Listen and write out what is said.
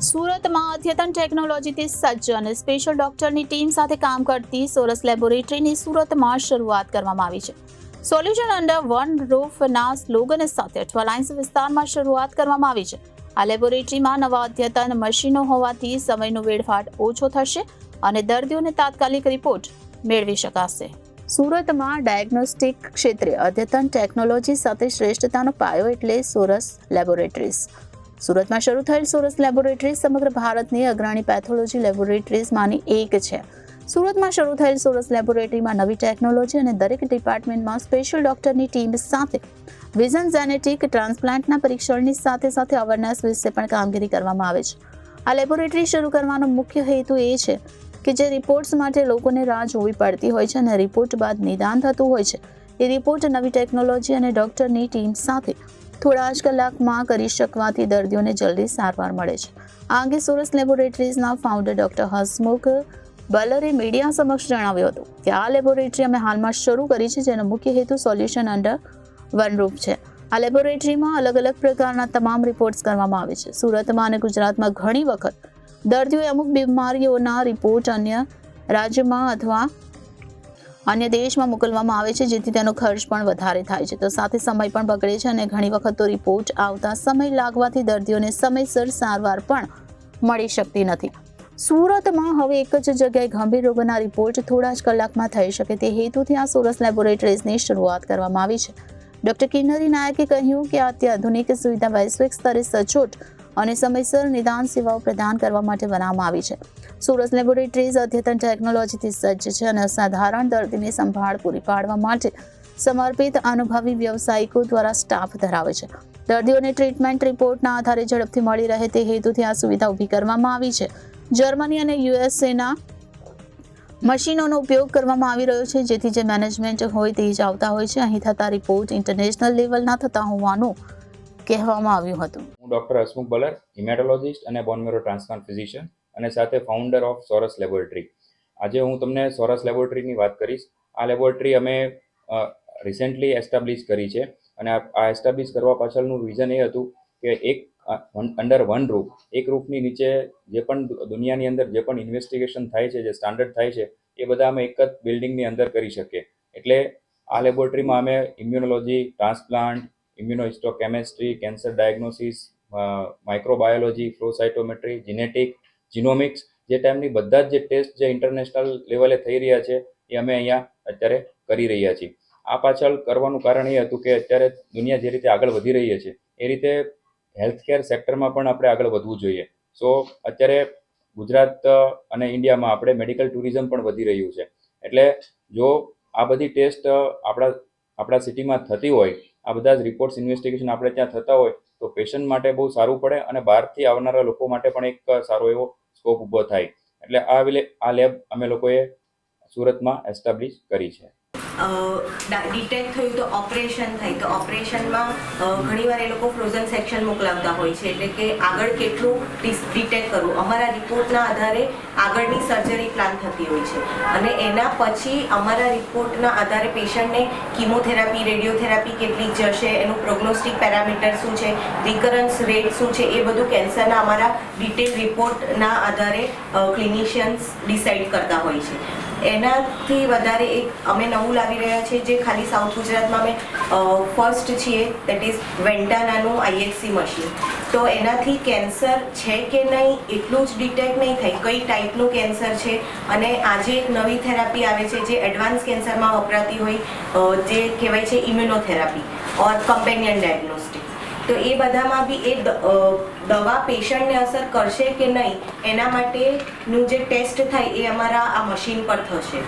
સુરતમાં અદ્યતન ટેકનોલોજીથી સજ્જ અને સ્પેશિયલ ડોક્ટરની ટીમ સાથે કામ કરતી સોરસ લેબોરેટરીની સુરતમાં શરૂઆત કરવામાં આવી છે. સોલ્યુશન અંડર વન રૂફના સ્લોગન સાથે અઠવાલાઇન્સ વિસ્તારમાં શરૂઆત કરવામાં આવી છે. આ લેબોરેટરીમાં નવા અદ્યતન મશીનો હોવાથી સમયનો વેડફાટ ઓછો થશે અને દર્દીઓને તાત્કાલિક રિપોર્ટ મેળવી શકાશે. સુરતમાં ડાયગ્નોસ્ટિક ક્ષેત્રે અદ્યતન ટેકનોલોજી સાથે શ્રેષ્ઠતાનો પાયો એટલે સોરસ લેબોરેટરીઝ. સુરતમાં શરૂ થયેલ સોરસ લેબોરેટરીઝ સમગ્ર ભારતની અગ્રણી પેથોલોજી લેબોરેટરીઝમાંની એક છે. સુરતમાં શરૂ થયેલ સોરસ લેબોરેટરીમાં નવી ટેકનોલોજી અને દરેક ડિપાર્ટમેન્ટમાં સ્પેશિયલ ડોક્ટરની ટીમ સાથે વિઝન જેનેટિક ટ્રાન્સપ્લાન્ટના પરીક્ષણની સાથે સાથે અવેરનેસ વિશે પણ કામગીરી કરવામાં આવે છે. આ લેબોરેટરી શરૂ કરવાનો મુખ્ય હેતુ એ છે કે જે રિપોર્ટ્સ માટે લોકોને રાહ જોવી પડતી હોય છે અને રિપોર્ટ બાદ નિદાન થતું હોય છે, એ રિપોર્ટ નવી ટેકનોલોજી અને ડોક્ટરની ટીમ સાથે થોડા જ કલાકમાં કરી શકવાથી દર્દીઓને જલ્દી સારવાર મળે છે. આ અંગે સોરસ લેબોરેટરીઝના ફાઉન્ડર ડોક્ટર હસમુખ બલરે મીડિયા સમક્ષ જણાવ્યું હતું કે આ લેબોરેટરી અમે હાલમાં શરૂ કરી છે, જેનો મુખ્ય હેતુ સોલ્યુશન અંડર વન રૂફ છે. આ લેબોરેટરીમાં અલગ અલગ પ્રકારના તમામ રિપોર્ટ્સ કરવામાં આવે છે. સુરતમાં અને ગુજરાતમાં ઘણી વખત દર્દીઓએ અમુક બીમારીઓના રિપોર્ટ અન્ય રાજ્યમાં અથવા અન્ય દેશમાં મોકલવામાં આવે છે, જેથી તેનો ખર્ચ પણ વધારે થાય છે, તો સાથે સમય પણ બગડે છે અને ઘણી વખત તો રિપોર્ટ આવતા સમય લાગવાથી દર્દીઓને સમયસર સારવાર પણ મળી શકતી નથી. સુરતમાં હવે એક જ જગ્યાએ ગંભીર રોગોના રિપોર્ટ થોડા જ કલાકમાં થઈ શકે તે હેતુથી આ સોરસ લેબોરેટરીઝની શરૂઆત કરવામાં આવી છે. ડોક્ટર કિન્નરી નાયકે કહ્યું કે આ અત્યાધુનિક સુવિધા વૈશ્વિક સ્તરે સચોટ અને સમયસર નિદાન સેવાઓ પ્રદાન કરવા માટે બનાવવામાં આવી છે. સોરસ લેબોરેટરીઝ અદ્યતન ટેકનોલોજીથી સજ્જ છે અને અસાધારણ દર્દીની સંભાળ પૂરી પાડવા માટે સમર્પિત અનુભવી વ્યવસાયિકો દ્વારા સ્ટાફ ધરાવે છે. દર્દીઓને ટ્રીટમેન્ટ રિપોર્ટના આધારે ઝડપથી મળી રહે તે હેતુથી આ સુવિધા ઊભી કરવામાં આવી છે. જર્મની અને યુએસએના મશીનોનો ઉપયોગ કરવામાં આવી રહ્યો છે, જેથી જે મેનેજમેન્ટ હોય તે જ આવતા હોય છે. અહીં થતા રિપોર્ટ ઇન્ટરનેશનલ લેવલના થતા હોવાનું કહેવામાં આવ્યું હતું. હું ડૉક્ટર હસમુખ બલર, હિમેટોલોજિસ્ટ અને બોન મેરો ટ્રાન્સપ્લાન્ટ ફિઝિશિયન અને સાથે ફાઉન્ડર ઓફ સોરસ લેબોરેટરી. આજે હું તમને સોરસ લેબોરેટરીની વાત કરીશ. આ લેબોરેટરી અમે રિસેન્ટલી એસ્ટાબ્લિશ કરી છે અને આ એસ્ટાબ્લિશ કરવા પાછળનું રીઝન એ હતું કે એક અંડર વન રૂફ, એક રૂફની નીચે જે પણ દુનિયાની અંદર જે પણ ઇન્વેસ્ટિગેશન થાય છે, જે સ્ટાન્ડર્ડ થાય છે, એ બધા અમે એક જ બિલ્ડિંગની અંદર કરી શકીએ. એટલે આ લેબોરેટરીમાં અમે immunology, transplant, immunohistochemistry, cancer diagnosis, microbiology, flow cytometry, genetic, genomics, જે ટાઈમની બધા જ જે ટેસ્ટ જે ઇન્ટરનેશનલ લેવલે થઈ રહ્યા છે એ અમે અહીંયા અત્યારે કરી રહ્યા છીએ. આ પાછળ કરવાનું કારણ એ હતું કે અત્યારે દુનિયા જે રીતે આગળ વધી રહી છે એ રીતે હેલ્થકેર સેક્ટરમાં પણ આપણે આગળ વધવું જોઈએ. સો અત્યારે ગુજરાત અને ઇન્ડિયામાં આપણે મેડિકલ ટુરિઝમ પણ વધી રહ્યું છે. એટલે જો આ બધી ટેસ્ટ આપણા સિટીમાં થતી હોય, આ બધા જ રિપોર્ટ્સ ઇન્વેસ્ટિગેશન આપણે ત્યાં થતા હોય તો પેશન્ટ માટે બહુ સારું પડે અને બહારથી આવનારા લોકો માટે પણ એક સારો એવો સ્કોપ ઊભો થાય. એટલે આ લેબ અમે લોકોએ સુરતમાં એસ્ટાબ્લિશ કરી છે. ડિટેક્ટ થયું તો ઓપરેશન થાય તો ઓપરેશનમાં ઘણીવાર એ લોકો ફ્રોઝન સેક્શન મોકલાવતા હોય છે, એટલે કે આગળ કેટલું ડિટેક્ટ કરવું. અમારા રિપોર્ટના આધારે આગળની સર્જરી પ્લાન થતી હોય છે અને એના પછી અમારા રિપોર્ટના આધારે પેશન્ટને કિમોથેરાપી, રેડિયોથેરાપી કેટલી જશે, એનું પ્રોગ્નોસ્ટિક પેરામીટર શું છે, રિકરન્સ રેટ શું છે, એ બધું કેન્સરના અમારા ડિટેલ રિપોર્ટના આધારે ક્લિનિશિયન્સ ડિસાઇડ કરતા હોય છે. એનાથી વધારે એક અમે નવું લાવી રહ્યા છીએ, જે ખાલી સાઉથ ગુજરાતમાં અમે ફર્સ્ટ છીએ, દેટ ઇઝ વેન્ટાનાનું આઈએક્સી મશીન. તો એનાથી કેન્સર છે કે નહીં એટલું જ ડિટેક્ટ નહીં થાય, કઈ ટાઈપનું કેન્સર છે. અને આજે એક નવી થેરાપી આવે છે જે એડવાન્સ કેન્સરમાં વપરાતી હોય, જે કહેવાય છે ઇમ્યુનોથેરાપી ઓર કમ્પેનિયન ડાયગ્નોસ્ટિક. તો એ બધામાં બી એ દવા પેશન્ટને અસર કરશે કે નહીં એના માટેનું જે ટેસ્ટ થાય એ અમારા આ મશીન પર થશે.